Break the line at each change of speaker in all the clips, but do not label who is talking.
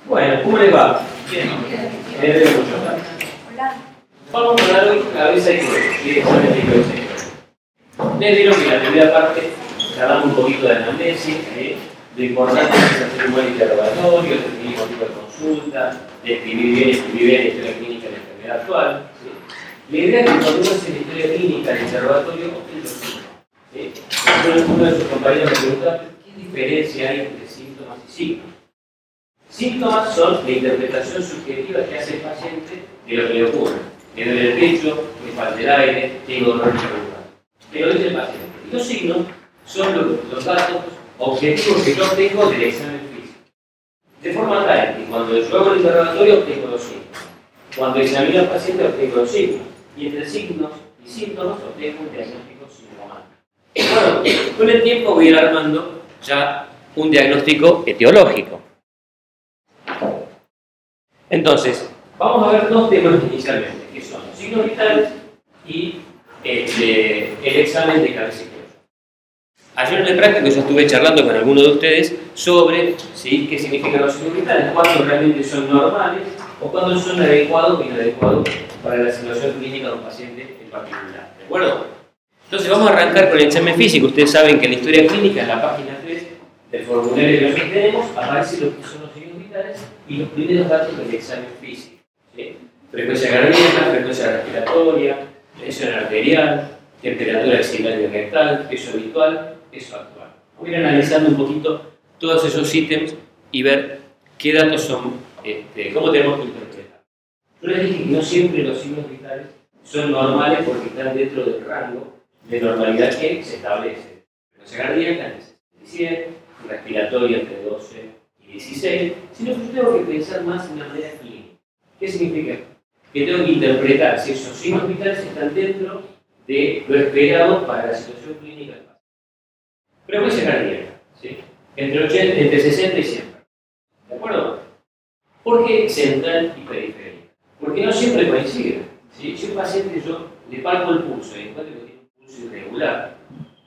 Bueno, ¿cómo les va? Bien. Me alegro mucho.
Hola.
Vamos a hablar hoy cabeza y cuello. ¿Sí? Examen de cabeza y cuello. Les digo que en la primera parte hablamos un poquito de anamnesis, de importancia de hacer un buen interrogatorio, de definir el motivo de consulta, de escribir bien la historia clínica de la enfermedad actual. ¿Sí? La idea es que cuando uno hace la historia clínica del interrogatorio, obtiene los signos. Uno de sus compañeros me preguntaba, ¿qué diferencia hay entre síntomas y signos? Síntomas son la interpretación subjetiva que hace el paciente de lo que le ocurre. Me duele el pecho, me falta el aire, tengo dolor muscular. Que lo dice el paciente. Y los signos son los datos objetivos que yo obtengo del examen físico. De forma tal que cuando yo hago el interrogatorio obtengo los signos. Cuando examino al paciente obtengo los signos. Y entre signos y síntomas obtengo un diagnóstico sintomático. Bueno, con el tiempo voy a ir armando ya un diagnóstico etiológico. Entonces, vamos a ver dos temas inicialmente, que son los signos vitales y el examen de cabeza y cuello. Ayer en el práctico yo estuve charlando con algunos de ustedes sobre ¿sí? qué significan los signos vitales, cuándo realmente son normales o cuándo son adecuados o inadecuados para la situación clínica de un paciente en particular. ¿De acuerdo? Entonces vamos a arrancar con el examen físico. Ustedes saben que en la historia clínica, en la página 3 del formulario que nosotros tenemos, aparece lo que son los signos vitales y los primeros datos del examen físico. ¿Sí? Frecuencia cardíaca, frecuencia respiratoria, presión arterial, temperatura axilar y rectal, peso habitual, peso actual. Voy a ir analizando un poquito todos esos ítems y ver qué datos son, cómo tenemos que interpretar. Yo les dije que no siempre los signos vitales son normales porque están dentro del rango de normalidad que se establece. Frecuencia cardíaca entre 60 y 100, respiratoria entre 12 y 16, sino que yo tengo que pensar más en la manera clínica. ¿Qué significa? Que tengo que interpretar si esos signos vitales están dentro de lo esperado para la situación clínica del paciente. Frecuencia cardíaca, ¿sí? entre 60 y 100. ¿De acuerdo? ¿Por qué central y periférica? Porque no siempre coinciden. ¿Sí? Si un paciente yo le palpo el pulso y encuentro que tiene un pulso irregular,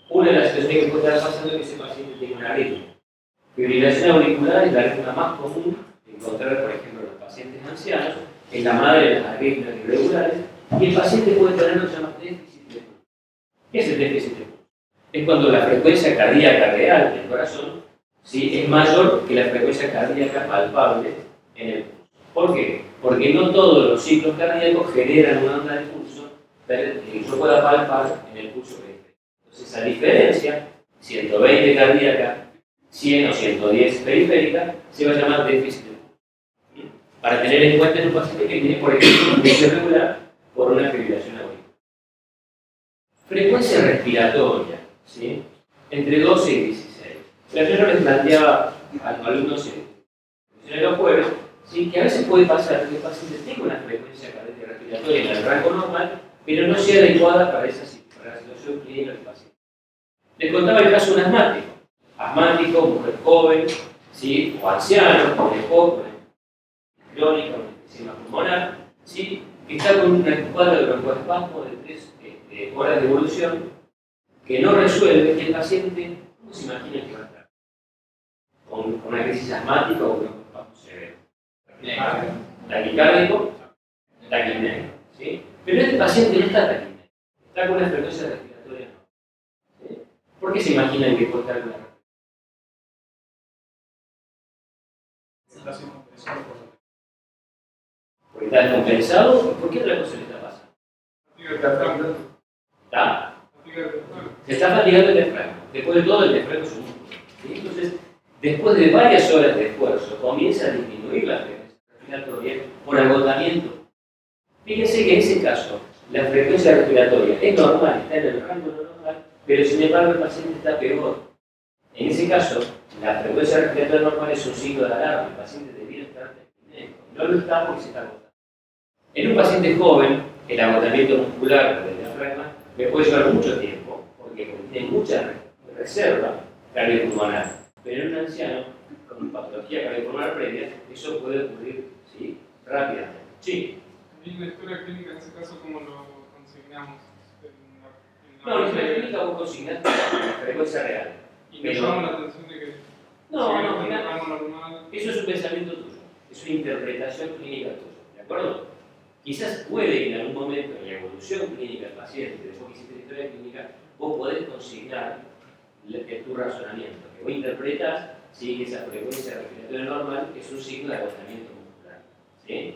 una de las situaciones que puede estar pasando es que ese paciente tiene una arritmia. Fibrilación auricular es la arritmia más común de encontrar, por ejemplo, en los pacientes ancianos, es la madre de las arritmias irregulares, y el paciente puede tener lo que se llama déficit de pulso. ¿Qué es el déficit de pulso? Es cuando la frecuencia cardíaca real del corazón ¿sí? es mayor que la frecuencia cardíaca palpable en el pulso. ¿Por qué? Porque no todos los ciclos cardíacos generan una onda de pulso que yo pueda palpar en el pulso periférico. Entonces, esa diferencia, 120 cardíaca, 100 o 110 periférica, se va a llamar déficit de pulso. ¿Bien? Para tener en cuenta en un paciente que tiene, por ejemplo, un pulso irregular por una fibrilación auricular. Frecuencia respiratoria, ¿sí? Entre 12 y 16. Yo les planteaba a los alumnos en los jueves, ¿sí? que a veces puede pasar que el paciente tenga una frecuencia respiratoria en el rango normal, pero no sea adecuada para la situación clínica del paciente. Les contaba el caso de un asmático, mujer joven, ¿sí? o anciano, con EPOC, con crónica, con enfisema pulmonar, ¿sí? que está con una cuadra de broncoespasmo de 3 horas de evolución, que no resuelve, que el paciente, ¿cómo se imagina que va a estar? Con una crisis asmática o un broncoespasmo severo. Taquicárdico, taquipneico, ¿sí? Pero este paciente no está taquipneico, está con una frecuencia respiratoria no. ¿Sí? ¿Por qué se imaginan que puede estar con la porque está descompensado? ¿Por qué otra cosa le está pasando? ¿Está? Se está fatigando el diafragma. Después de todo, el diafragma es un músculo. ¿Sí? Entonces, después de varias horas de esfuerzo, comienza a disminuir la frecuencia respiratoria por agotamiento. Fíjense que en ese caso, la frecuencia respiratoria es normal, está en el rango normal, pero sin embargo el paciente está peor. En ese caso, la frecuencia respiratoria normal es un signo de alarma. El paciente debiera estar taquipneico. No lo está porque se está agotando. En un paciente joven, el agotamiento muscular del diafragma me puede llevar mucho tiempo, porque tiene mucha reserva cardiopulmonar. Pero en un anciano, con patología cardiopulmonar previa, eso puede ocurrir ¿sí? rápidamente. Sí.
¿Y la historia clínica en ese caso cómo lo consignamos?
No, en la historia clínica vos consignás la frecuencia real.
Y me llama la atención de que
no,
normal.
eso es un pensamiento tuyo. es una interpretación clínica tuya, ¿de acuerdo? Quizás puede que en algún momento en la evolución clínica del paciente, después que hiciste la historia clínica, vos podés consignar tu razonamiento, que vos interpretás que esa frecuencia respiratoria normal es un signo de agotamiento muscular, ¿sí?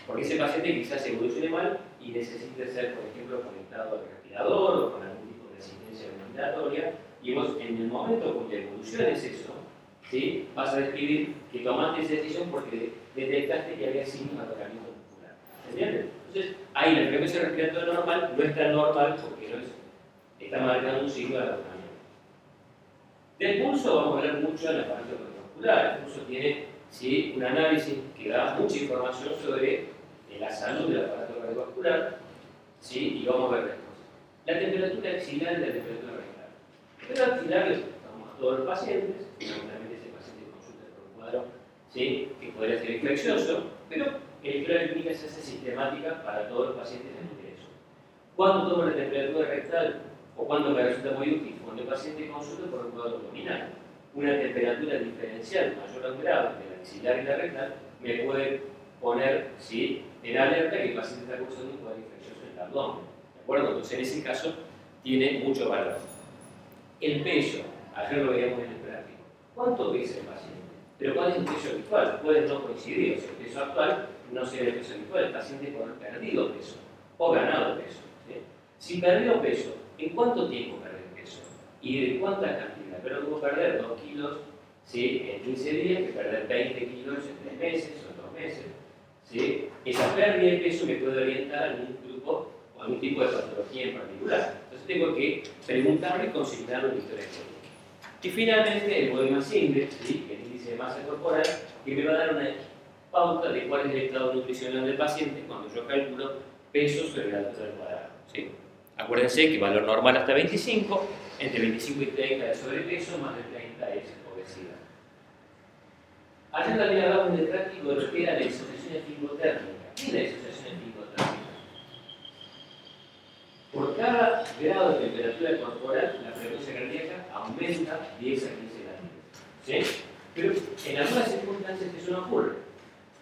Porque ese paciente quizás evolucione mal y necesite ser, por ejemplo, conectado al respirador o con algún tipo de asistencia ventilatoria, y vos en el momento que evoluciones eso, ¿sí? Vas a describir que tomaste esa decisión porque detectaste que había signos de agotamiento muscular. ¿Entiendes? Entonces, ahí la frecuencia respiratoria normal no es tan normal porque no está marcando un signo de agotamiento. Del pulso vamos a hablar mucho en la parte cardiovascular. El pulso tiene un análisis que da mucha información sobre la salud del aparato cardiovascular, y vamos a ver las cosas. La temperatura axilar y la temperatura rectal. La temperatura axilar le tomamos a todos los pacientes, fundamentalmente ese paciente consulta por un cuadro que podría ser infeccioso, pero la historia clínica se hace sistemática para todos los pacientes en ingreso. ¿Cuándo tomo la temperatura rectal? O cuando me resulta muy útil, cuando el paciente consulta por un cuadro abdominal. Una temperatura diferencial mayor a un grado de la axilar y la rectal me puede poner en alerta que el paciente está cursando un cuadro infeccioso en el abdomen. ¿De acuerdo? Entonces, en ese caso, tiene mucho valor. El peso, ayer lo veíamos en el práctico. ¿Cuánto pesa el paciente? Pero ¿cuál es el peso habitual? Puede no coincidir. O sea, el peso actual no sería el peso habitual. El paciente puede haber perdido peso o ganado peso. Si perdió peso, ¿en cuánto tiempo perder peso? ¿Y de cuánta cantidad? Pero puedo perder 2 kilos en 15 días, que perder 20 kilos en 3 meses o 2 meses. Esa pérdida de peso me puede orientar a algún grupo o a algún tipo de patología en particular. Entonces tengo que preguntarme y consignarlo en la historia clínica. Y finalmente el Body Mass Index, el índice de masa corporal, que me va a dar una pauta de cuál es el estado nutricional del paciente cuando yo calculo peso sobre la altura del cuadrado. Acuérdense que valor normal hasta 25, entre 25 y 30 es sobrepeso, más de 30 es obesidad. Ayer también hablamos en el práctico de lo que era la disociación esfingotérmica. ¿Qué es la disociación esfingotérmica? Por cada grado de temperatura corporal, la frecuencia cardíaca aumenta 10 a 15 latidos. Pero en algunas circunstancias eso no ocurre.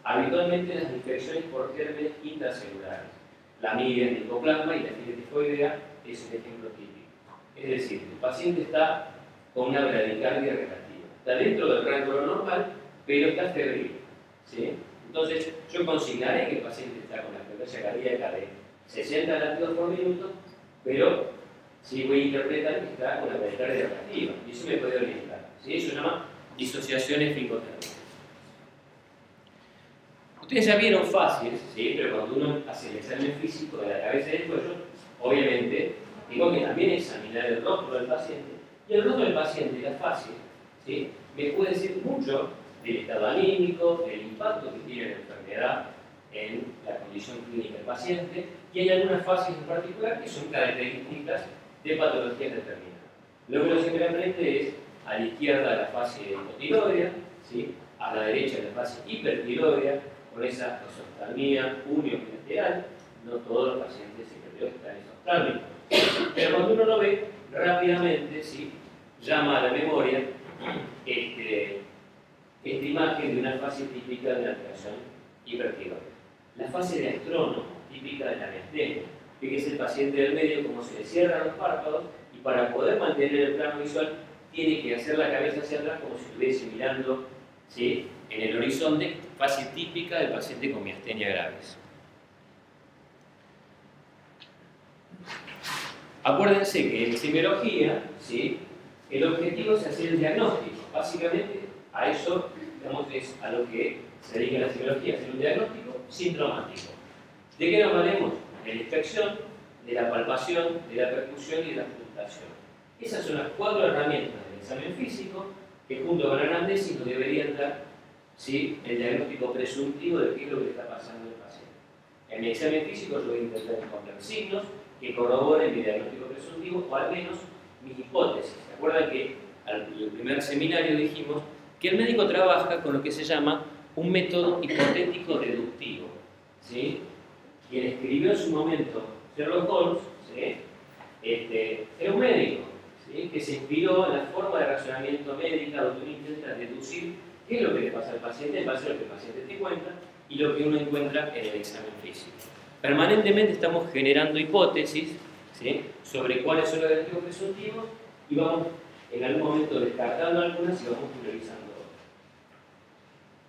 Habitualmente las infecciones por gérmenes intracelulares. La amiga en el micoplasma y la fibra tifoidea es un ejemplo típico. Es decir, el paciente está con una bradicardia relativa. Está dentro del rango normal, pero está febril. Entonces, yo consignaré que el paciente está con la frecuencia cardíaca de 60 latidos por minuto, pero voy a interpretar que está con la bradicardia relativa. Y eso me puede orientar. Eso se llama disociación esfingotérmica. Ustedes ya vieron facies, pero cuando uno hace el examen físico de la cabeza y del cuello, obviamente, digo que también examinar el rostro del paciente. Y el rostro del paciente, la facie, me puede decir mucho del estado anímico, del impacto que tiene la enfermedad en la condición clínica del paciente, y hay algunas facies en particular que son características de patologías determinadas. Lo que uno siempre aprende es a la izquierda la fascia hipotiroidea, a la derecha la fascia hipertiroidea, con esa esoftalmia uniobilateral. No todos los pacientes hipertiroides están esoftálmicos. Pero cuando uno lo ve, rápidamente llama a la memoria esta imagen de una fase típica de la alteración hipertiroidea. La fase de astrónomo, típica de la miastenia. Fíjese el paciente del medio como se le cierran los párpados y para poder mantener el plano visual tiene que hacer la cabeza hacia atrás como si estuviese mirando en el horizonte, fase típica del paciente con miastenia gravis. Acuérdense que en semiología, el objetivo es hacer el diagnóstico. Básicamente, a eso, es a lo que se dedica la semiología, hacer un diagnóstico sintomático. ¿De qué nos valemos? De la inspección, de la palpación, de la percusión y de la puntación. Esas son las 4 herramientas del examen físico que junto con la anamnesis nos deberían dar el diagnóstico presuntivo de qué es lo que está pasando en el paciente. En mi examen físico yo voy a intentar encontrar signos que corroboren mi diagnóstico presuntivo o al menos mis hipótesis. ¿Se acuerdan que al primer seminario dijimos que el médico trabaja con lo que se llama un método hipotético deductivo? Quien escribió en su momento Sherlock Holmes era un médico que se inspiró en la forma de razonamiento médica donde uno intenta deducir qué es lo que le pasa al paciente en base a lo que el paciente te cuenta y lo que uno encuentra en el examen físico. Permanentemente estamos generando hipótesis, ¿sí?, sobre cuáles son los negativos presuntivos y vamos en algún momento descartando algunas y vamos priorizando otras.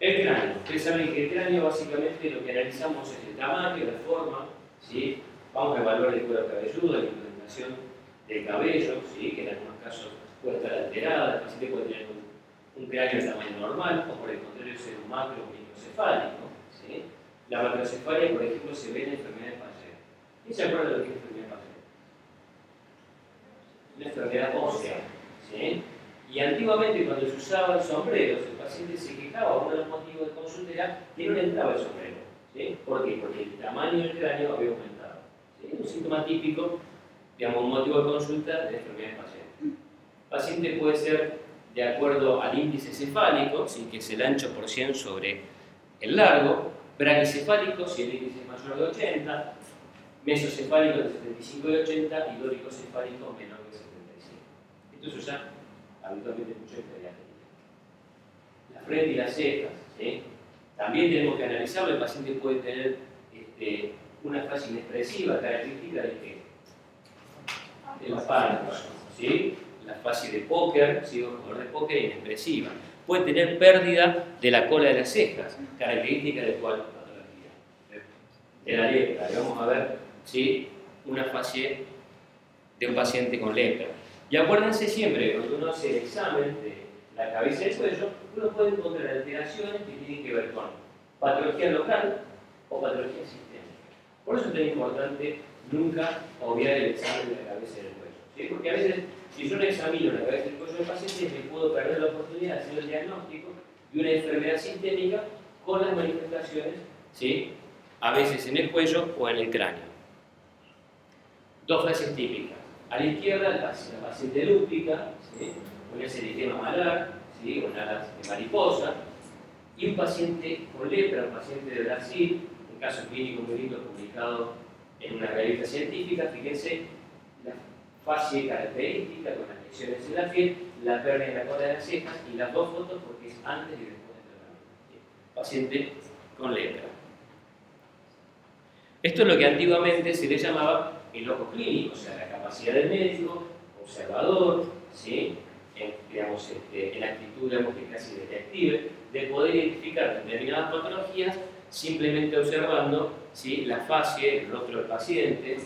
El cráneo. Ustedes saben que el cráneo básicamente lo que analizamos es el tamaño, la forma, ¿sí? Vamos a evaluar el cuero cabelludo, la implementación del cabello, ¿sí?, que en algunos casos puede estar alterada, el paciente puede tener un cráneo de tamaño normal o por el contrario ser un macro o microcefálico, ¿sí? La macrocefalia, por ejemplo, se ve en la enfermedad de Paget. ¿Quién se acuerda de lo que es enfermedad de Paget? Una enfermedad ósea, ¿sí? Y antiguamente cuando se usaban sombreros, el paciente se quejaba, uno de los motivos de consulta era que no le entraba el sombrero, ¿sí? ¿Por qué? Porque el tamaño del cráneo había aumentado, ¿sí? Un síntoma típico, digamos, un motivo de consulta de enfermedad de Paget. El paciente puede ser de acuerdo al índice cefálico, ¿sí?, que es el ancho por 100 sobre el largo, braquicefálico, si el índice es mayor de 80, mesocefálico de 75 de 80 y dodicocefálico menor de 75. Esto se usa habitualmente mucho en pediatría. La frente y las cejas, ¿sí? También tenemos que analizarlo. El paciente puede tener una fase inexpresiva característica de que de los párpados, ¿sí? La fase de póker, ¿sí?, o jugador de póker inexpresiva. Puede tener pérdida de la cola de las cejas, característica de cuál patología. De la lepra. Y vamos a ver, ¿sí?, una fase de un paciente con lepra. Y acuérdense siempre que cuando uno hace el examen de la cabeza y el cuello, uno puede encontrar alteraciones que tienen que ver con patología local o patología sistémica. Por eso es tan importante nunca obviar el examen de la cabeza y del cuello, ¿sí? Porque a veces, si yo no examino la cabeza y el cuello del paciente, me puedo perder la oportunidad de hacer el diagnóstico de una enfermedad sistémica con las manifestaciones, ¿sí?, a veces en el cuello o en el cráneo. Dos fases típicas. A la izquierda, la paciente lúpica, ¿sí?, con ese eritema malar, ¿sí?, con alas de mariposa, y un paciente con lepra, un paciente de Brasil, un caso clínico muy lindo publicado en una revista científica. Fíjense la fase característica con las lesiones en la piel, la pérdida en la cola de las cejas y las dos fotos porque es antes y después del tratamiento, ¿sí? Paciente con lepra. Esto es lo que antiguamente se le llamaba el ojo clínico, o sea, la capacidad del médico, observador, ¿sí?, en actitud, digamos, que casi detective, de poder identificar determinadas patologías simplemente observando, ¿sí?, la fase, el rostro del paciente,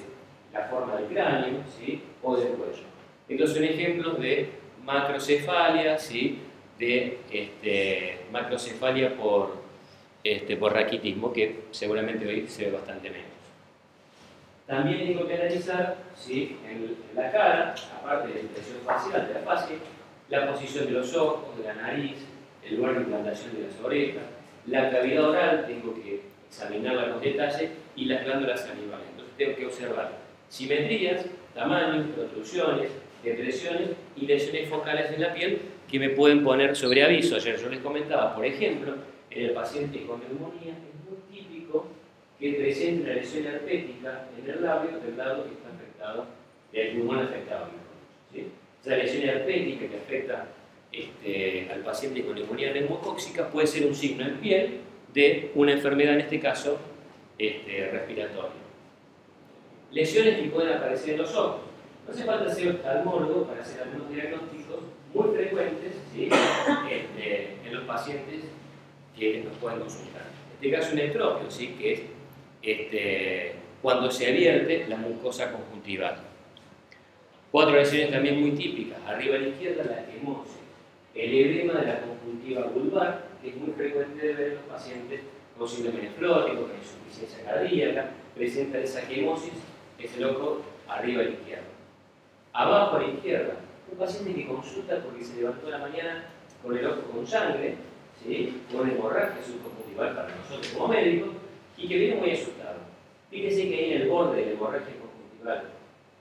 la forma del cráneo, ¿sí?, o del cuello. Estos son ejemplos de macrocefalia, ¿sí?, de macrocefalia por raquitismo, que seguramente hoy se ve bastante menos. También tengo que analizar, ¿sí?, en la cara, aparte de la expresión facial de la fase, la posición de los ojos, de la nariz, el lugar de implantación de las orejas, la cavidad oral, tengo que examinarla con detalle, y las glándulas salivales. Entonces tengo que observar simetrías, tamaños, protrusiones, depresiones y lesiones focales en la piel que me pueden poner sobre aviso. Ayer yo les comentaba, por ejemplo, en el paciente con neumonía es muy típico que presente una lesión herpética en el labio del lado que está afectado, del pulmón afectado, ¿sí? Esa lesión herpética que afecta al paciente con neumonía neumocóxica puede ser un signo en piel de una enfermedad, en este caso, respiratoria. Lesiones que pueden aparecer en los ojos. No hace falta ser oftalmólogo para hacer algunos diagnósticos muy frecuentes, ¿sí?, en los pacientes que nos pueden consultar. En este caso, un estropio, ¿sí?, que es cuando se advierte la mucosa conjuntival. 4 lesiones también muy típicas. Arriba a la izquierda, la equimosis. El edema de la conjuntiva vulvar, que es muy frecuente de ver en los pacientes con síndrome nefrótico, con insuficiencia cardíaca, presenta esa equimosis, ese ojo arriba a la izquierda. Abajo a la izquierda, un paciente que consulta porque se levantó a la mañana con el ojo con sangre, ¿sí?, con hemorragia subconjuntival para nosotros como médicos, y que viene muy asustado. Fíjese que ahí en el borde de la hemorragia conjuntival,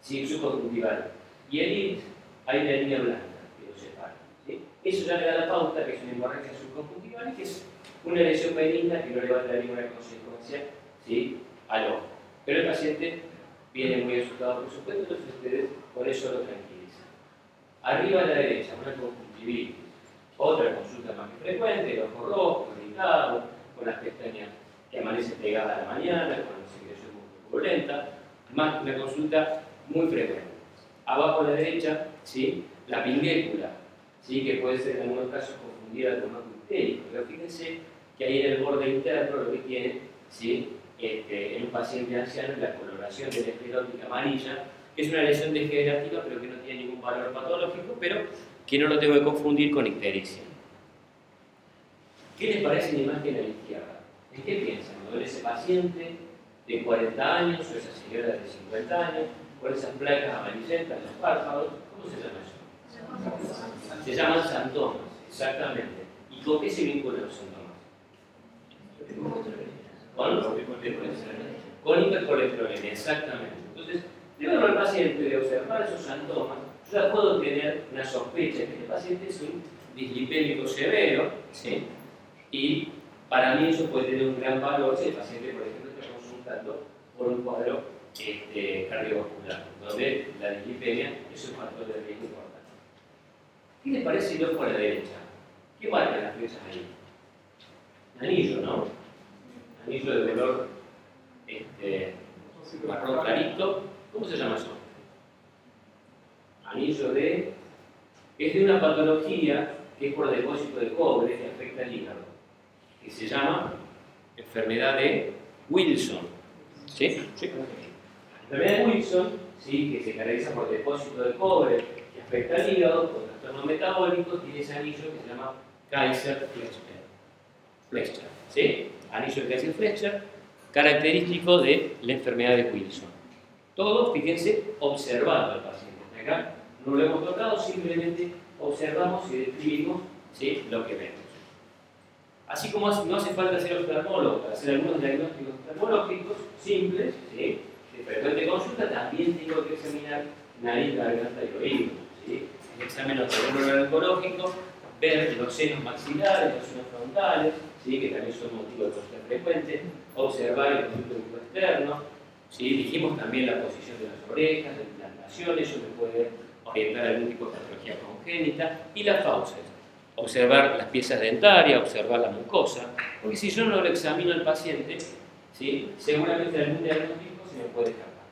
¿sí?, subconjuntival, y el iris hay una línea blanca que lo separa, ¿sí? Eso ya le da la pauta que es una hemorragia subconjuntival y que es una lesión benigna que no le va a traer ninguna consecuencia, ¿sí?, al ojo. Pero el paciente viene muy asustado, por supuesto, entonces ustedes por eso lo tranquilizan. Arriba a la derecha, una conjuntivitis, Otra consulta más que frecuente, el ojo rojo, irritado, con las pestañas que amanecen pegadas a la mañana, con la secreción muy turbulenta, más una consulta muy frecuente. Abajo a la derecha, ¿sí? La pingécula, ¿sí? Que puede ser en algunos casos confundida con un ojo ictérico, pero fíjense que ahí en el borde interno lo que tiene, ¿sí? En un paciente anciano la coloración de la esclerótica amarilla, que es una lesión degenerativa pero que no tiene ningún valor patológico, pero que no lo tengo que confundir con ictericia. ¿Qué les parece la imagen a la izquierda? ¿En qué piensan? ¿No? Ese paciente de 40 años o esa señora de 50 años con esas placas amarillentas en los párpados? ¿Cómo se llama eso? Se llaman xantomas, exactamente. ¿Y con qué se vinculan los xantomas? Con hipercolesterolemia, exactamente. Entonces, de verlo al paciente, de observar esos xantomas, yo ya puedo tener una sospecha de que este paciente es un dislipémico severo, ¿sí? Y para mí eso puede tener un gran valor si el paciente, por ejemplo, está consultando por un cuadro cardiovascular, donde la dislipemia es un factor de riesgo importante. ¿Qué les parece si lo por la derecha? ¿Qué marcan las flechas ahí? Anillo, ¿no? Anillo de color marrón clarito. ¿Cómo se llama eso? Anillo de... Es de una patología que es por depósito de cobre que afecta al hígado, que se llama enfermedad de Wilson. ¿Sí? Sí. La enfermedad de Wilson, ¿sí? Que se caracteriza por depósito de cobre que afecta al hígado, por trastorno metabólico, tiene ese anillo que se llama Kaiser-Fletcher. ¿Sí? Anillo de Kaiser-Fletcher, característico de la enfermedad de Wilson. Todo, fíjense, observando al paciente. Acá no lo hemos tocado, simplemente observamos y describimos, ¿sí? Lo que vemos. Así como no hace falta ser oftalmólogo para hacer algunos diagnósticos oftalmológicos simples, ¿sí? De frecuente consulta, también tengo que examinar nariz, garganta y oído. ¿Sí? El examen otorrinolaringológico, ver los senos maxilares, los senos frontales, ¿sí? Que también son motivo de consulta frecuente, observar el conducto externo, ¿sí? Dijimos también la posición de las orejas, la implantación, eso me puede orientar a algún tipo de patología congénita, y las fauces. Observar las piezas dentarias, observar la mucosa, porque si yo no lo examino al paciente, ¿sí? Seguramente algún diagnóstico se me puede escapar.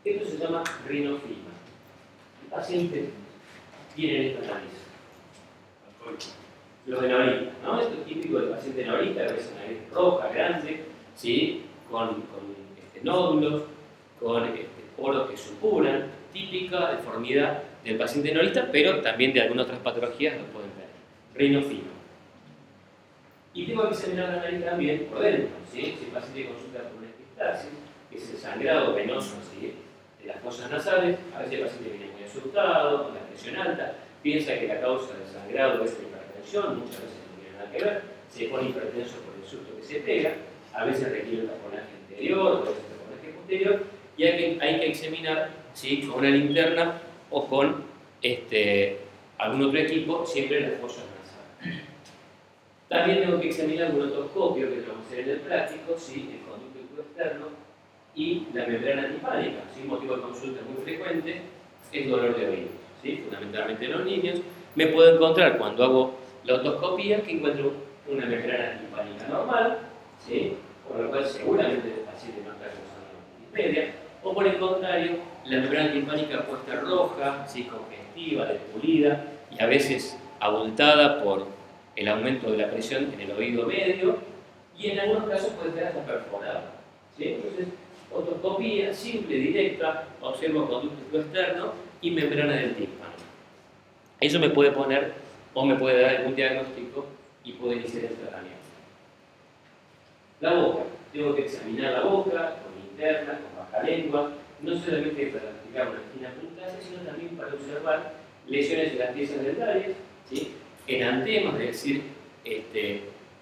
Esto se llama rinofilma. El paciente tiene esta nariz. Los de Norita, ¿no? Esto es típico del paciente Norita, a veces una nariz roja, grande, ¿sí? Con nódulos, con poros que supuran, típica deformidad del paciente Norita, pero también de algunas otras patologías lo pueden ver. Rinofilma. Y tengo que examinar la nariz también por dentro, ¿sí? Si el paciente consulta por una epistaxis, que es el sangrado venoso, ¿sí? De las fosas nasales, a veces el paciente viene muy asustado, con la presión alta, piensa que la causa del sangrado es la hipertensión, muchas veces no tiene nada que ver, se pone hipertenso por el susto que se pega, a veces requiere un taponaje anterior, a veces un taponaje posterior, y hay que examinar, ¿sí? Con una linterna o con algún otro equipo, siempre las fosas nasales. También tengo que examinar un otoscopio, que lo vamos a hacer en el práctico, ¿sí? El conducto externo y la membrana timpánica, ¿sí? Motivo de consulta muy frecuente es dolor de oído, ¿sí? Fundamentalmente en los niños. Me puedo encontrar cuando hago la otoscopía que encuentro una membrana timpánica normal, ¿sí? Con lo cual seguramente el paciente no está causando dispneia, o por el contrario, la membrana timpánica puesta roja, ¿sí? Congestiva, despulida y a veces abultada por el aumento de la presión en el oído medio, y en algunos casos puede estar hasta perforada, ¿sí? Entonces, otoscopía simple, directa, observo conducto externo y membrana del tímpano. Eso me puede poner o me puede dar algún diagnóstico y puede iniciar el tratamiento. La boca. Tengo que examinar la boca con linterna, con baja lengua, no solamente para aplicar una fina puntaje, sino también para observar lesiones de las piezas dentarias, ¿sí? Enantemas, es decir,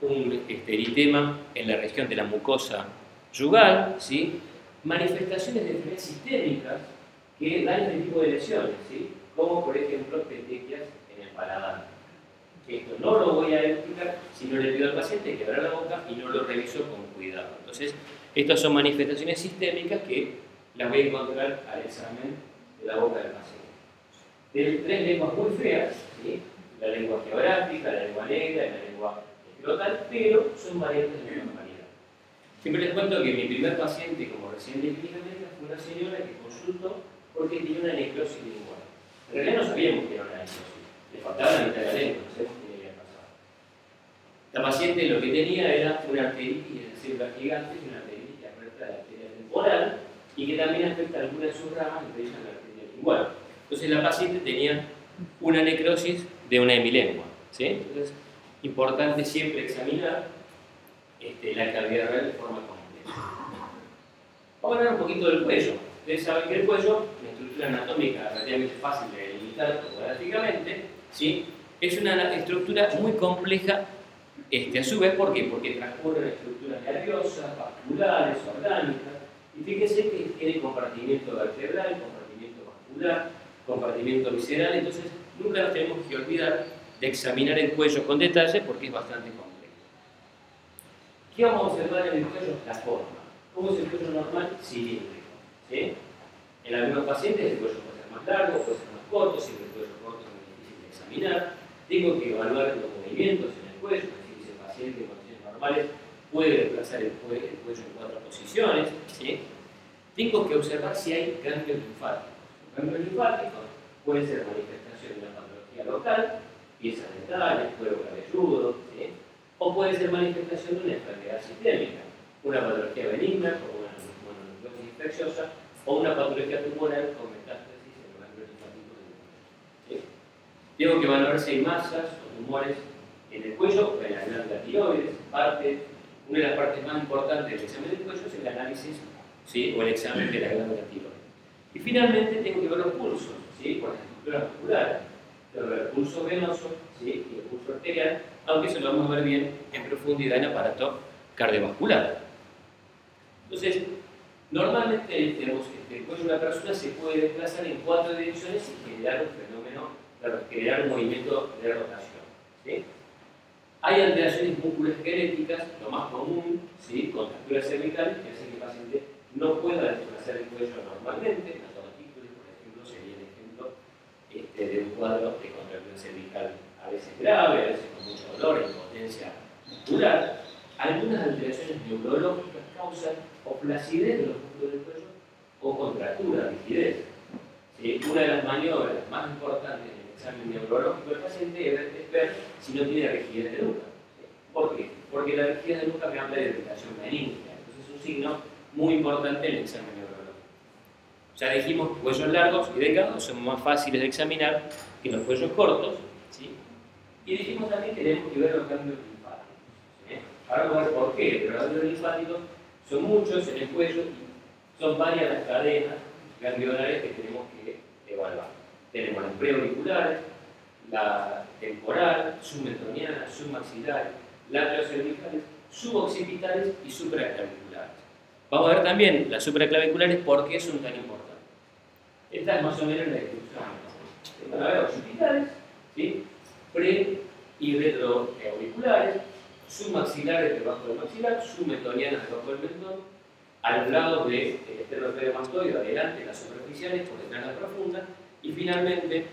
un eritema en la región de la mucosa yugal, ¿sí? Manifestaciones de enfermedades sistémicas que dan este tipo de lesiones, ¿sí? Como por ejemplo petequias en el paladar. Esto no lo voy a explicar si no le pido al paciente que abra la boca y no lo reviso con cuidado. Entonces, estas son manifestaciones sistémicas que las voy a encontrar al examen de la boca del paciente. De tres lenguas muy feas, ¿sí? la lengua geográfica, la lengua negra, la lengua escrotal, pero son variantes de la normalidad. Siempre les cuento que mi primer paciente como residente de clínica médica fue una señora que consultó porque tenía una necrosis lingual. En realidad no sabíamos que era una necrosis, le faltaba la mitad de la lengua, no sabemos qué le había pasado. La paciente lo que tenía era una arteritis de células gigantes y una arteritis que afecta la arteria temporal y que también afecta algunas de sus ramas, entre ellas la arteria lingual. Entonces la paciente tenía una necrosis de una hemilengua, ¿sí? Entonces, importante siempre examinar la cavidad real de forma completa. Vamos a hablar un poquito del cuello. Ustedes saben que el cuello, una estructura anatómica relativamente fácil de delimitar topográficamente, ¿sí? Es una estructura muy compleja a su vez. ¿Por qué? Porque transcurren estructuras nerviosas, vasculares, orgánicas. Y fíjense que tiene compartimiento vertebral, compartimiento vascular, compartimiento visceral. Entonces, nunca nos tenemos que olvidar de examinar el cuello con detalle porque es bastante complejo. ¿Qué vamos a observar en el cuello? La forma. ¿Cómo es el cuello normal? Cilíndrico, ¿sí? En algunos pacientes el cuello puede ser más largo, puede ser más corto. Si el cuello corto es muy difícil de examinar. Tengo que evaluar los movimientos en el cuello, es decir, si el paciente en condiciones normales puede desplazar el cuello en 4 posiciones, ¿sí? Tengo que observar si hay ganglios linfáticos. Los ganglios linfáticos pueden ser manifestación de una patología local, piezas dentales, cuero cabelludo, ¿sí? O puede ser manifestación de una enfermedad sistémica, una patología benigna como una mononucleosis infecciosa o una patología tumoral con metástasis en los ganglios linfáticos del cuello, ¿sí? Tengo que evaluar si hay masas o tumores en el cuello o en la glándula tiroides. Una de las partes más importantes del examen del cuello es el análisis, ¿sí? O el examen de la glándula tiroides. Y finalmente tengo que ver los pulsos, ¿sí? Por las estructuras musculares. Tengo que ver el pulso venoso, ¿sí? Y el pulso arterial, aunque eso lo vamos a ver bien en profundidad en aparato cardiovascular. Entonces, normalmente tenemos el cuello de una persona se puede desplazar en 4 direcciones y generar un fenómeno, generar un movimiento de rotación, ¿sí? Hay alteraciones musculoesqueléticas, lo más común, ¿sí? Contracturas cervicales que hacen que el paciente no pueda desplazar el cuello normalmente. La tomatícolis, por ejemplo, sería el ejemplo de un cuadro de contractura cervical a veces grave, a veces con mucho dolor, impotencia muscular. Algunas alteraciones neurológicas causan o flacidez de los músculos del cuello o contractura, rigidez. ¿Sí? Una de las maniobras más importantes en el examen neurológico del paciente es ver si no tiene rigidez de nuca. ¿Sí? ¿Por qué? Porque la rigidez de nuca me habla de irritación meningia. Entonces es un signo muy importante en el examen neurológico. Ya dijimos que cuellos largos y delgados son más fáciles de examinar que los cuellos cortos, ¿sí? Y dijimos también que tenemos que ver los ganglios linfáticos, ¿sí? Ahora vamos a ver por qué, pero los ganglios linfáticos son muchos en el cuello y son varias las cadenas ganglionares que tenemos que evaluar. Tenemos las preauriculares, la temporal, submetoniana, submaxilar, laterocervicales, suboccipitales y supraclaviculares. Vamos a ver también las supraclaviculares por qué son tan importantes. Esta es más o menos la descripción. Van a ver occipitales, ¿sí? Pre y retroauriculares, submaxilares debajo del maxilar, submetonianas debajo del mentón, a los lados del esternocleidomastoide, adelante las superficiales, por detrás las profundas, y finalmente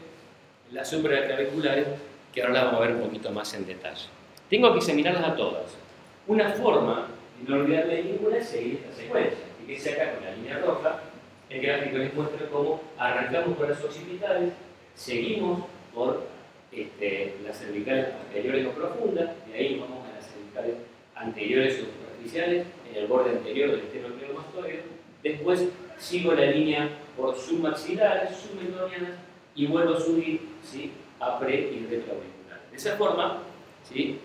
las supraclaviculares, que ahora las vamos a ver un poquito más en detalle. Tengo que examinarlas a todas. Una forma de no olvidarme de ninguna es seguir esta secuencia. Fíjense acá con la línea roja, el gráfico les muestra cómo arrancamos por las occipitales, seguimos por las cervicales anteriores o profundas, de ahí vamos a las cervicales anteriores o superficiales, en el borde anterior del esternocleidomastoide. Después sigo la línea por submaxilares, submetonianas y vuelvo a subir, ¿sí? A pre y retroauricular. De esa forma, ¿sí?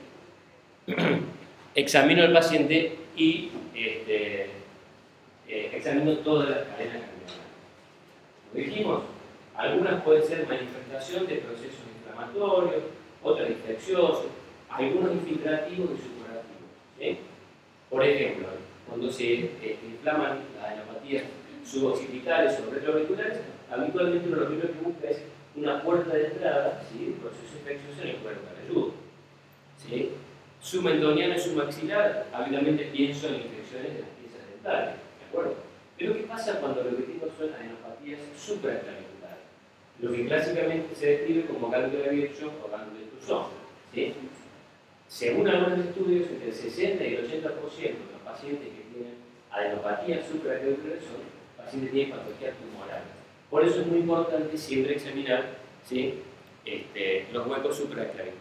Examino al paciente y examino todas las cadenas ganglionares. Como dijimos, algunas pueden ser manifestación de procesos inflamatorios, otras infecciosos, algunos infiltrativos y supurativos, ¿sí? Por ejemplo, cuando se inflaman las enopatías suboccipitales o retroauriculares, habitualmente uno lo primero que busca es una puerta de entrada, ¿sí? Proceso infeccioso en el cuero cabelludo, ¿sí? Submentoniano y submaxilar, habitualmente pienso en infecciones de las piezas dentales, ¿de acuerdo? Pero ¿qué pasa cuando lo que tengo son adenopatías supraclaviculares? lo que clásicamente se describe como gánglios de Virchow o gánglios de Toussaint, ¿sí? Según algunos estudios, entre el 60 y el 80% de los pacientes que tienen adenopatía supraarticular son pacientes que tienen patología tumoral. Por eso es muy importante siempre examinar, ¿sí?, los huecos supraarticulares.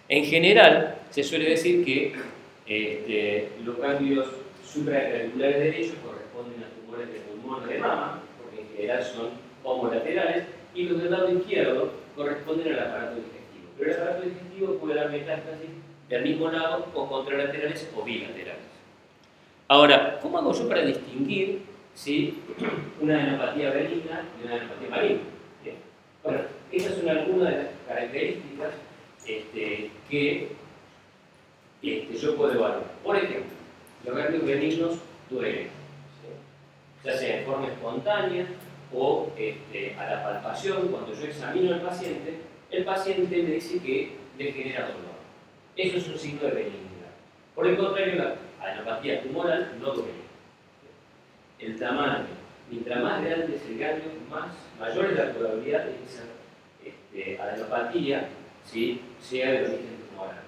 En general, se suele decir que los ganglios supraarticulares derechos corresponden a tumores de pulmón o de mama, porque en general son homolaterales, y los del lado izquierdo corresponden al aparato digestivo. Pero el aparato digestivo puede dar metástasis del mismo lado o contralaterales o bilaterales. Ahora, ¿cómo hago yo para distinguir si una adenopatía benigna y una adenopatía maligna? ¿Bien? Bueno, esas son algunas de las características que yo puedo evaluar. Por ejemplo, los ganglios benignos duelen, ¿sí?, ya sea en forma espontánea o a la palpación. Cuando yo examino al paciente, el paciente me dice que le genera dolor. Eso es un signo de benignidad. Por el contrario, la adenopatía tumoral no duele. El tamaño, mientras más grande es el ganglio, mayor es la probabilidad de que esa adenopatía, ¿sí?, sea de origen tumoral.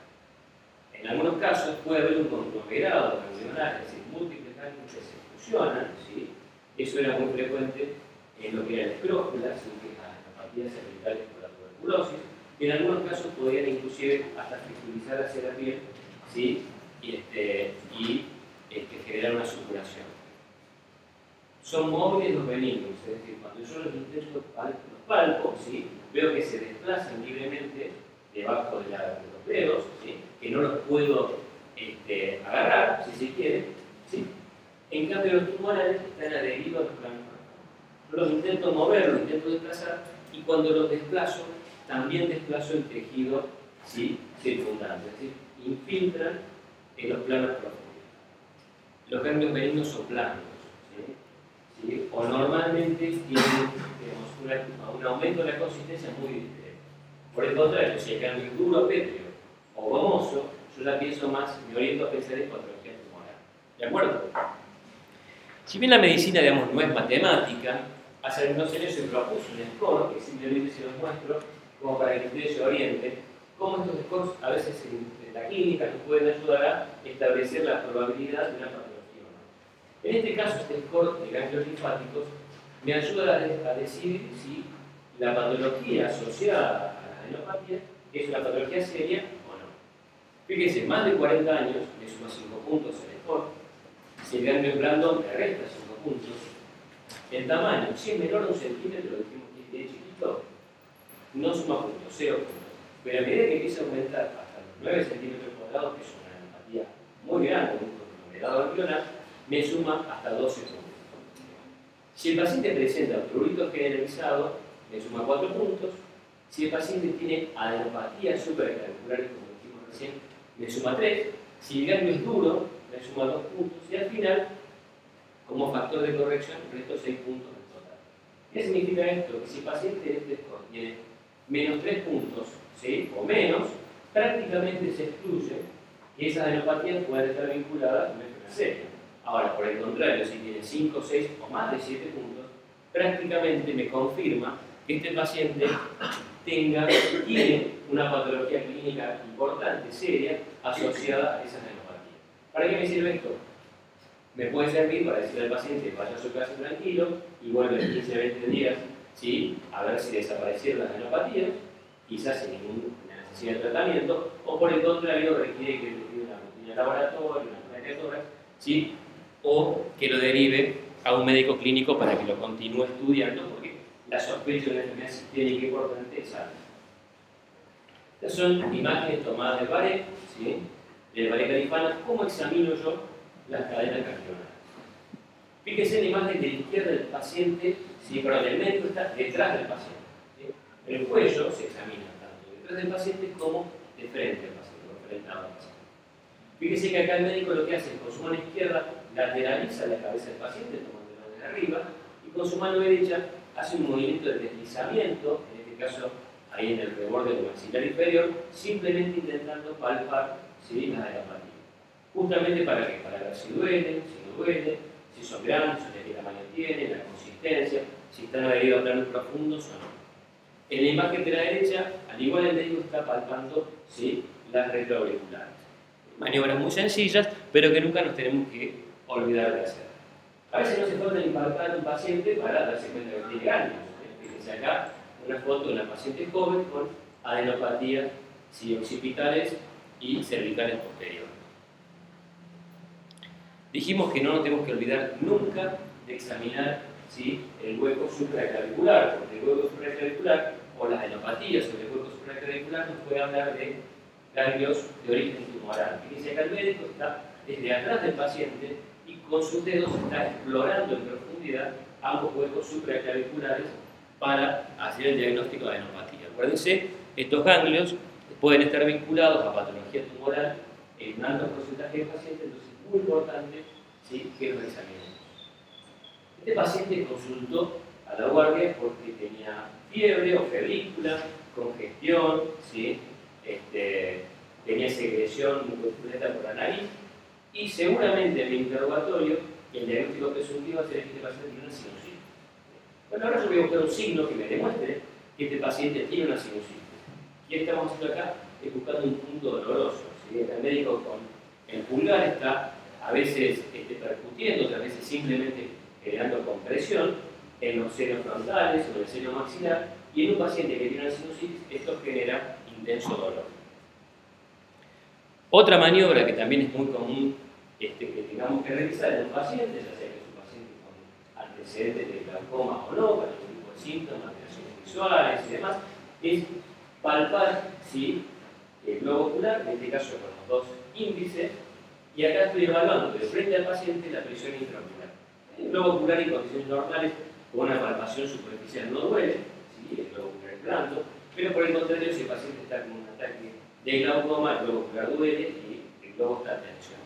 En algunos casos puede haber un conglomerado ganglionar, es decir, múltiples ganglios que se fusionan, ¿sí? Eso era muy frecuente en lo que era la escrófula, ¿sí?, que es adenopatías cervicales por la tuberculosis, y en algunos casos podían inclusive hasta fiscalizar hacia la piel, ¿sí?, y generar una supuración. Son móviles los benignos, es decir, cuando yo los intento los palpo, ¿sí?, veo que se desplazan libremente debajo de los dedos, ¿sí?, que no los puedo agarrar, si se quiere, ¿sí? En cambio, los tumorales están adheridos a los planos. Yo los intento mover, los intento desplazar, y cuando los desplazo, también desplazo el tejido, ¿sí?, circundante, es decir, infiltran en los planos profundos. Los ganglios benignos son planos, ¿sí? O normalmente tienen, digamos, un aumento de la consistencia muy discreto. Por el contrario, si el ganglio es duro, pétreo o gomoso, yo ya pienso más, me oriento a pensar en patología tumoral. ¿De acuerdo? Si bien la medicina, digamos, no es matemática, hace algunos años se propuso un score que simplemente se los muestro como para que ustedes se orienten cómo estos scores a veces en la clínica nos pueden ayudar a establecer la probabilidad de una patología o no. En este caso, este score de ganglios linfáticos me ayuda a decidir si la patología asociada a la adenopatía es una patología seria o no. Fíjense, más de 40 años me suma 5 puntos el score. Si el ganglio es blando, me resta 5 puntos. El tamaño, si es menor a 1 centímetro, lo dijimos que es chiquito, no suma puntos, 0 puntos. Pero a medida que empieza a aumentar hasta los 9 centímetros cuadrados, que es una adenopatía muy grande, un conglomerado ganglionar, me suma hasta 12 puntos. Si el paciente presenta prurito generalizado, me suma 4 puntos. Si el paciente tiene adenopatías supraarticulares, como dijimos recién, me suma 3. Si el ganglio es duro, me suma 2 puntos. Y al final, como factor de corrección, resto 6 puntos en total. ¿Qué significa esto? Que si el paciente en este score tiene menos 3 puntos, ¿sí?, o menos, prácticamente se excluye que esas adenopatías puedan estar vinculadas a una enfermedad seria. Ahora, por el contrario, si tiene 5, 6 o más de 7 puntos, prácticamente me confirma que este paciente tiene una patología clínica importante, seria, asociada a esas adenopatías. ¿Para qué me sirve esto? Me puede servir para decirle al paciente vaya a su casa tranquilo y vuelve en 15 a 20 días, ¿sí?, a ver si desaparecieron las adenopatías, quizás sin ninguna necesidad de tratamiento, o por el contrario requiere que le una rutina de laboratorio, una placa de tórax, ¿sí?, o que lo derive a un médico clínico para que lo continúe estudiando, porque la sospecha de una enfermedad sistémica importante es alta. Estas son imágenes tomadas del Baré, ¿sí?, del Baré Califano. ¿Cómo examino yo las cadenas ganglionares? Fíjense en la imagen de la izquierda del paciente, ¿sí?, perdón, el médico está detrás del paciente, ¿sí? El cuello se examina tanto detrás del paciente como de frente al paciente, o enfrentado al paciente. Fíjense que acá el médico lo que hace es con su mano izquierda lateraliza la cabeza del paciente, tomando desde arriba, y con su mano derecha hace un movimiento de deslizamiento, en este caso ahí en el reborde del maxilar inferior, simplemente intentando palpar, ¿sí?, la adenopatía. Justamente para qué? Para ver si duele, si no duele, si son grandes, de qué tamaño tienen, la consistencia, si están adheridos a planos profundos o no. En la imagen de la derecha, al igual el médico está palpando, ¿sí?, las retroauriculares. Maniobras muy sencillas, pero que nunca nos tenemos que olvidar de hacer. A veces no se falta ni palpar a un paciente para darse cuenta que tiene ganglios. Fíjense acá una foto de una paciente joven con adenopatía, ¿sí?, occipitales y cervicales posteriores. Dijimos que no nos tenemos que olvidar nunca de examinar, ¿sí?, el hueco supraclavicular, porque el hueco supraclavicular o las adenopatías sobre el hueco supraclavicular nos puede hablar de ganglios de origen tumoral. Fíjense acá el médico está desde atrás del paciente y con sus dedos está explorando en profundidad ambos huecos supraclaviculares para hacer el diagnóstico de adenopatía. Acuérdense, estos ganglios pueden estar vinculados a patología tumoral en un alto porcentaje de pacientes, entonces es muy importante, ¿sí?, que los examinemos. Este paciente consultó a la guardia porque tenía fiebre o febrícula, congestión, ¿sí?, tenía secreción mucoesquelética por la nariz y seguramente en el interrogatorio el diagnóstico presuntivo va a ser que este paciente tiene una sinusitis. Bueno, ahora yo voy a buscar un signo que me demuestre que este paciente tiene una sinusitis. Y estamos haciendo acá es buscando un punto doloroso, ¿sí? El médico con el pulgar está a veces percutiendo, otras veces simplemente generando compresión en los senos frontales o en el seno maxilar, y en un paciente que tiene una sinusitis esto genera intenso dolor. Otra maniobra que también es muy común que tengamos que realizar en un paciente, ya sea que es un paciente con antecedentes de glaucoma o no, con algún tipo de síntomas, alteraciones visuales y demás, es palpar, ¿sí?, el globo ocular, en este caso con los dos índices, y acá estoy evaluando de frente al paciente la presión intraocular. El globo ocular en condiciones normales, con una palpación superficial no duele, ¿sí?, el globo ocular es blando, pero por el contrario, si el paciente está con un ataque de glaucoma, el globo ocular duele y el globo está tensionado.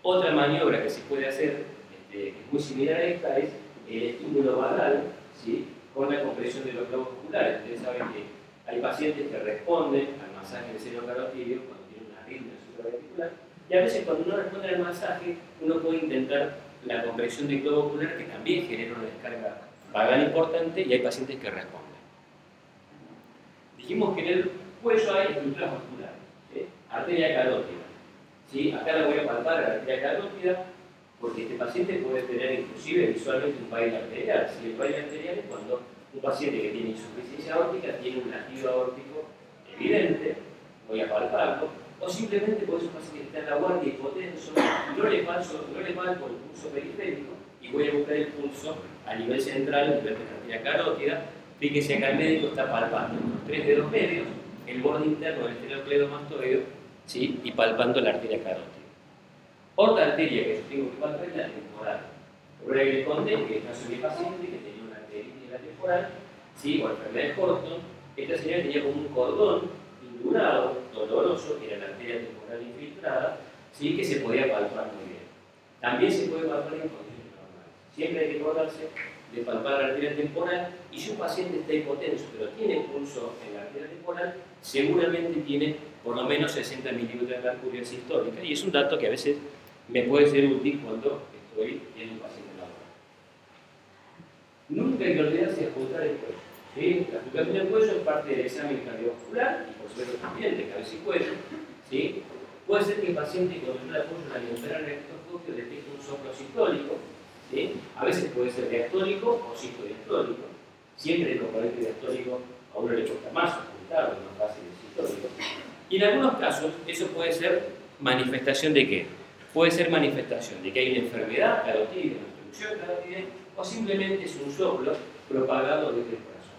Otra maniobra que se puede hacer, que es muy similar a esta, es el estímulo vagal, ¿sí?, con la compresión de los globos oculares. Ustedes saben que hay pacientes que responden al masaje del seno carotidio cuando tienen una arritmia supraventricular, y a veces cuando no responde al masaje, uno puede intentar la compresión del globo ocular, que también genera una descarga vagal importante, y hay pacientes que responden. Dijimos que en el cuello hay estructuras musculares, ¿sí?, arteria carótida. ¿Sí? Acá la voy a palpar a la arteria carótida, porque este paciente puede tener inclusive visualmente un pail arterial. ¿Sí? El pail arterial es cuando un paciente que tiene insuficiencia aórtica tiene un latido aórtico evidente, voy a palparlo, o simplemente puede ser un paciente que está en la guardia hipotenso, no le palpo el pulso periférico y voy a buscar el pulso a nivel central, a nivel de la arteria carótida. Fíjese acá el médico está palpando con los tres dedos medios el borde interno del esternocleidomastoideo, ¿sí?, y palpando la arteria carótida. Otra arteria que yo tengo que palpar es la temporal. Por ahí les conté que el caso de mi paciente que tenía una arteritis en la temporal, ¿sí?, o enfermedad de Horton, esta señora tenía como un cordón indurado, doloroso, que era la arteria temporal infiltrada, ¿sí?, que se podía palpar muy bien. También se puede palpar en condiciones normales. Siempre hay que acordarse de palpar la arteria temporal, y si un paciente está hipotenso pero tiene pulso en la arteria temporal, seguramente tiene por lo menos 60 milímetros de mercurio sistólica, y es un dato que a veces me puede ser útil cuando estoy viendo un paciente laboral. Nunca hay que olvidarse de apuntar el cuello, ¿sí? La puntuación del cuello es parte del examen cardiovascular y por supuesto también de cabeza y cuello, ¿sí? Puede ser que el paciente cuando yo le apoyo la bilateral en el estetoscopio detecte un soplo sistólico, ¿sí? A veces puede ser diastólico o sistodiastólico. Siempre el componente diastólico a uno le cuesta más ocultarlo, es más fácil el sistólico. Y en algunos casos eso puede ser manifestación de ¿qué? Puede ser manifestación de que hay una enfermedad carotídea, una obstrucción carotídea, o simplemente es un soplo propagado desde el corazón.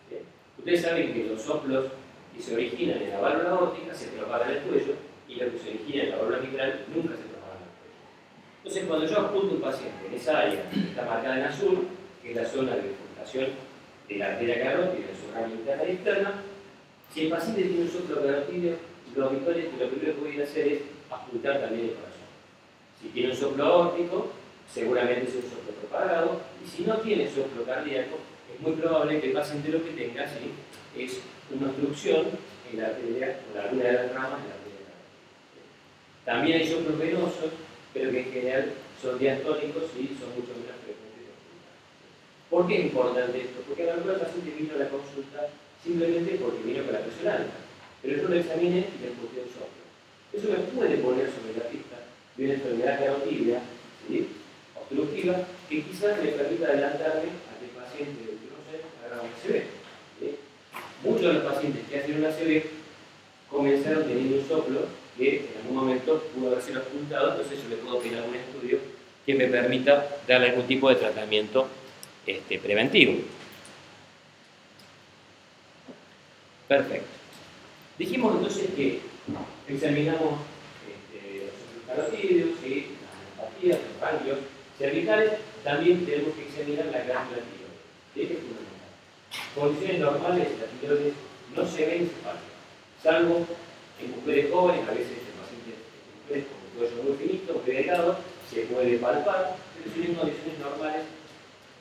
¿Sí? Ustedes saben que los soplos que se originan en la válvula aórtica se propagan en el cuello, y los que se originan en la válvula mitral nunca se propagan en el cuello. Entonces, cuando yo apunto un paciente en esa área que está marcada en azul, que es la zona de bifurcación de la arteria carótida en su radio interna y externa, si el paciente tiene un soplo carotídeo, lo primero que voy a hacer es apuntar también el corazón. Si tiene un soplo aórtico, seguramente es un soplo propagado, y si no tiene soplo cardíaco, es muy probable que el paciente lo que tenga, ¿sí?, es una obstrucción en la arteria, o en alguna de las ramas de la arteria carótida. También hay soplos venosos, pero que en general son diastólicos y son mucho menos frecuentes que ocultados. ¿Por qué es importante esto? Porque a lo mejor el paciente vino a la consulta simplemente porque vino con la presión alta, pero yo lo examiné y le puse un soplo. Eso me puede poner sobre la pista de una enfermedad carotídea, ¿sí?, obstructiva, que quizás me permita adelantarme a que el paciente de haga una ACV. ¿Sí? Muchos de los pacientes que hacen una ACV comenzaron teniendo un soplo que en algún momento pudo haber sido ocultado, entonces yo le puedo pedir algún estudio que me permita darle algún tipo de tratamiento preventivo. Perfecto. Dijimos entonces que examinamos los carotídeos, ¿sí?, las neuropatías, los ganglios cervicales. También tenemos que examinar la glándula tiroides, ¿sí?, que es fundamental. Condiciones normales, la tiroides no se ven encefálicas, salvo en mujeres jóvenes, a veces en pacientes mujeres con un cuello muy finito, muy delgado, se puede palpar, pero si en condiciones normales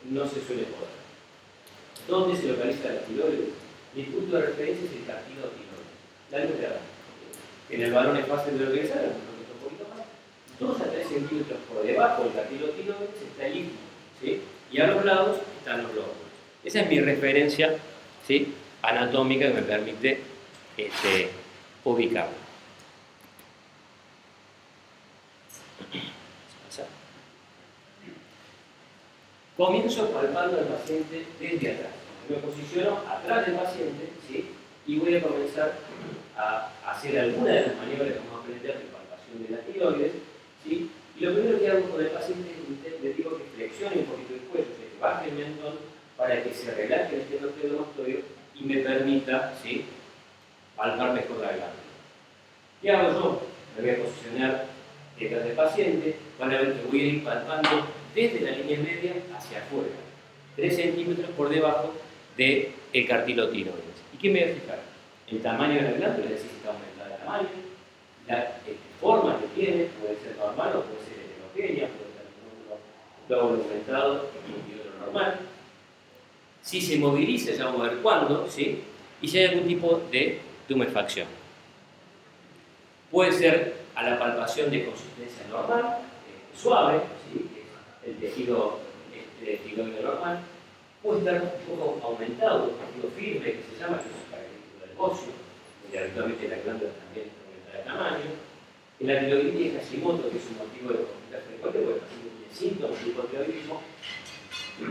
no se suele poder. ¿Dónde se localiza la tiroides? Mi punto de referencia es el cartílago tiroides, la nuclear. En el varón es fácil de localizar, un poquito más. 2 a 3 centímetros por debajo del cartílago tiroides está el istmo, ¿sí?, y a los lados están los lóbulos. Esa es mi referencia, ¿sí?, anatómica que me permite ubicarlo. Comienzo palpando al paciente desde atrás. Me posiciono atrás del paciente, ¿sí?, y voy a comenzar a hacer alguna de las maniobras que vamos a aprender de palpación de la tiroides, ¿sí? Y lo primero que hago con el paciente es le digo que flexione un poquito el cuello, que baje el mentón para que se relaje el esternocleidomastoideo y me permita, ¿sí?, palpar mejor la glándula. ¿Qué hago yo? Me voy a posicionar detrás del paciente, van a ver que voy a ir palpando desde la línea media hacia afuera, 3 centímetros por debajo del cartílago tiroides. ¿Y qué me voy a fijar? El tamaño de la glándula, es decir, si está aumentada de tamaño, la forma que tiene, puede ser normal o puede ser heterogénea, puede ser un lóbulo aumentado y otro normal. Si se moviliza, ya vamos a ver cuándo, ¿sí?, y si hay algún tipo de tumefacción. Puede ser a la palpación de consistencia normal, suave, ¿sí?, el tejido tiroideo normal. Puede estar un poco aumentado, un tejido firme, que se llama, que es característico del bocio, donde habitualmente la glándula también aumenta de tamaño. En la tiroiditis Hashimoto, que es un motivo de consulta frecuente, porque el paciente tiene síntomas de hipotiroidismo,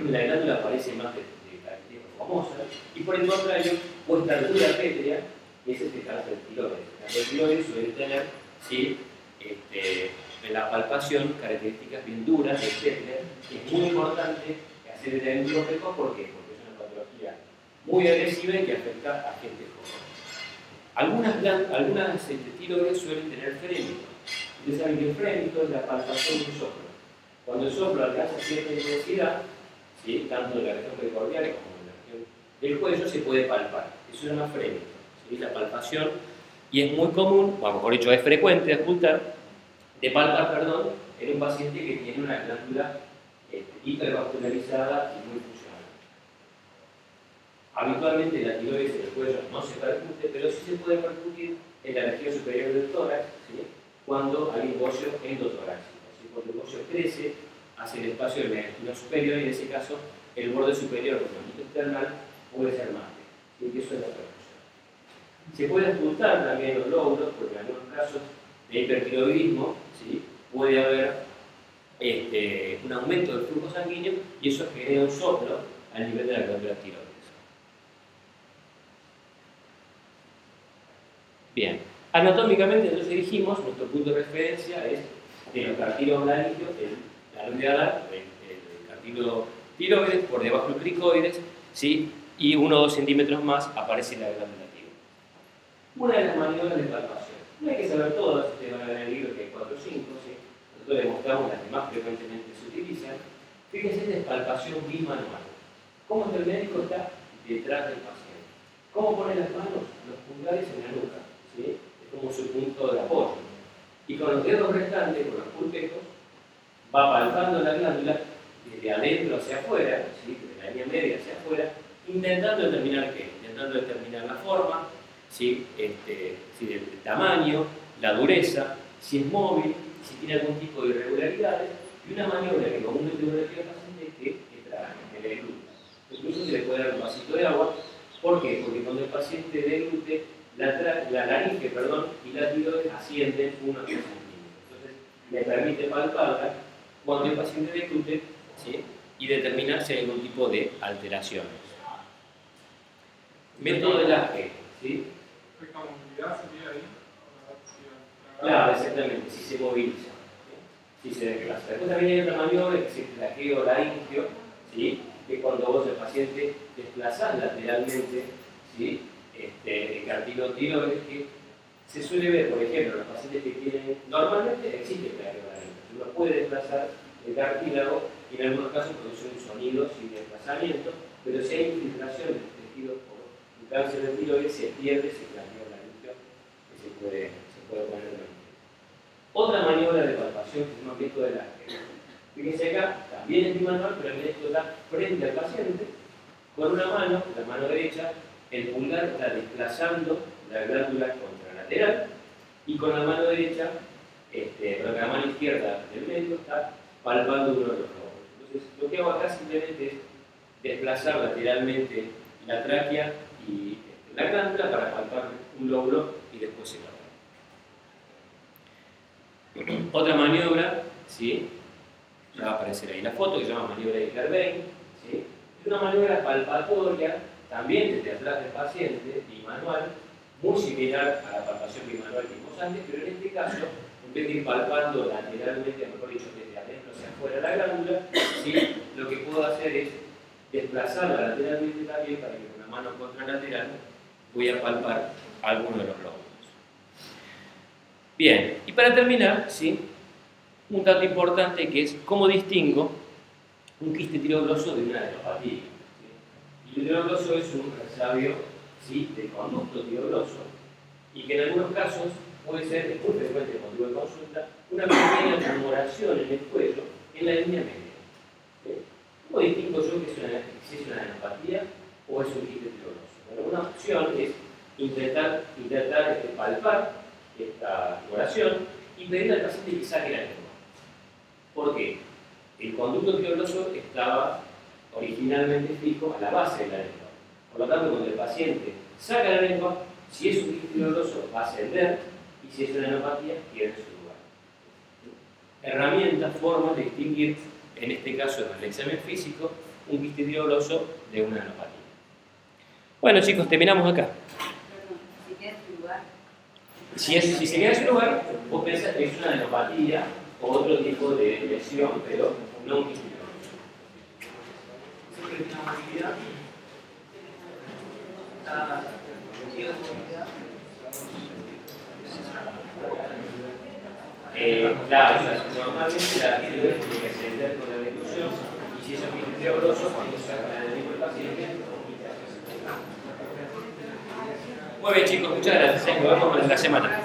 la glándula aparece más de características famosas, y por el contrario, puede estar dura pétrea, que es el caso del tiroides. El tiroides suele tener, ¿sí?, en la palpación características bien duras, etc. Es muy importante hacer el diagnóstico precoz. ¿Por qué? Porque es una patología muy agresiva y que afecta a gente joven. Algunas tiroides suelen tener frémito. Ustedes saben que el frémito es la palpación de un soplo. Cuando el soplo alcanza cierta intensidad, ¿sí?, tanto en la región pericordial como en la región del cuello, se puede palpar. Eso se llama frémito, ¿sí?, la palpación. Y es muy común, o mejor dicho, es frecuente de palpar, en un paciente que tiene una glándula hipervascularizada y muy funcional. Habitualmente la tiroides del cuello no se percute, pero sí se puede percutir en la región superior del tórax, ¿sí?, cuando hay un bocio endotorácico, ¿sí?, cuando el bocio crece hacia el espacio de la mediastina superior, y en ese caso el borde superior del manguito external puede ser más, ¿sí?, que eso es la percusión. Se puede ocultar también los lóbulos, porque en algunos casos de hipertiroidismo, ¿sí?, puede haber un aumento del flujo sanguíneo y eso genera un soplo al nivel de la glándula tiroides. Bien, anatómicamente entonces dijimos, nuestro punto de referencia es de los cartílagos blanditos, la nuclear, el cartílago tiroides, por debajo del cricoides, ¿sí?, y 1 o 2 centímetros más aparece la glándula tiroides. Una de las maniobras de palpación. No hay que saber todas, ustedes van a ver en el libro que hay 4 o 5, ¿sí? Nosotros les mostramos las que más frecuentemente se utilizan. Fíjense, esta es palpación bimanual. ¿Cómo el médico está detrás del paciente? ¿Cómo pone las manos? Los pulgares en la nuca, ¿sí?, es como su punto de apoyo. Y con los dedos restantes, con los pulpejos, va palpando la glándula desde adentro hacia afuera, ¿sí?, desde la línea media hacia afuera, intentando determinar qué, intentando determinar la forma, ¿sí?, el tamaño, la dureza, si es móvil, si tiene algún tipo de irregularidades, y una maniobra que comúnmente uno le pide al paciente es que trabaje en el glúteo. Incluso se le puede dar un vasito de agua. ¿Por qué? Porque cuando el paciente deglute, la laringe y la tiroides ascienden unos 3 centímetros. Entonces, le permite palparla cuando el paciente deglute, ¿sí? Y determinar si hay algún tipo de alteraciones. Método de Lasker, ¿sí?
¿La movilidad sería ahí?
Claro, exactamente, si se moviliza, ¿sí? Si se desplaza. Después también hay otra maniobra que es el plaqueo laringio, ¿sí? Que es cuando vos, el paciente, desplazás lateralmente, ¿sí? El cartílago tiroides, que se suele ver, por ejemplo, en los pacientes que tienen, normalmente existe el plaqueo laringio, uno puede desplazar el cartílago y en algunos casos produce un sonido sin desplazamiento, pero si hay infiltración del tejido por un cáncer de tiroides, se pierde ese plaqueo laringio que se puede poner en el. Otra maniobra de palpación que se llama método de Lasker. Fíjense acá, también es bimanual, pero en esto está frente al paciente, con una mano, la mano derecha, el pulgar está desplazando la glándula contralateral y con la mano derecha, la mano izquierda del medio está palpando uno de los lóbulos. Entonces, lo que hago acá simplemente es desplazar lateralmente la tráquea y la glándula para palpar un lóbulo y después el otro. Otra maniobra, ¿sí? Ya va a aparecer ahí la foto, que se llama maniobra de Kerbein, ¿sí? Es una maniobra palpatoria, también desde atrás del paciente, bimanual, muy similar a la palpación bimanual que vimos antes, pero en este caso, en vez de ir palpando lateralmente, mejor dicho, desde adentro hacia afuera la glándula, ¿sí? Lo que puedo hacer es desplazarla lateralmente también para que con la mano contralateral voy a palpar alguno de los lóbulos. Bien, y para terminar, ¿sí? Un dato importante que es cómo distingo un quiste tiroidoso de una adenopatía. ¿Sí? El tiroidoso es un resabio, ¿sí? Del conducto tiroidoso y que en algunos casos puede ser, es muy frecuente motivo de consulta, una pequeña tumoración en el cuello en la línea media. ¿Sí? ¿Cómo distingo yo si es una adenopatía o es un quiste tiroidoso? Bueno, una opción es intentar palpar esta tumoración y pedirle al paciente que saque la lengua. ¿Por qué? El conducto tiroidoso estaba originalmente fijo a la base de la lengua. Por lo tanto, cuando el paciente saca la lengua, si es un quiste tiroidoso va a ascender y si es una adenopatía, pierde su lugar. Herramientas, formas de distinguir, en este caso en el examen físico, un quiste tiroidoso de una adenopatía. Bueno chicos, terminamos acá. Si se queda en su lugar, vos pensás que es una adenopatía o otro tipo de lesión, pero no un quiste tiroidoso. Claro, normalmente la tiroides tiene que ascender con la difusión y si es un quiste tiroidoso, cuando saca la lengua del paciente, muy bien chicos, muchas gracias. Nos vemos en la semana.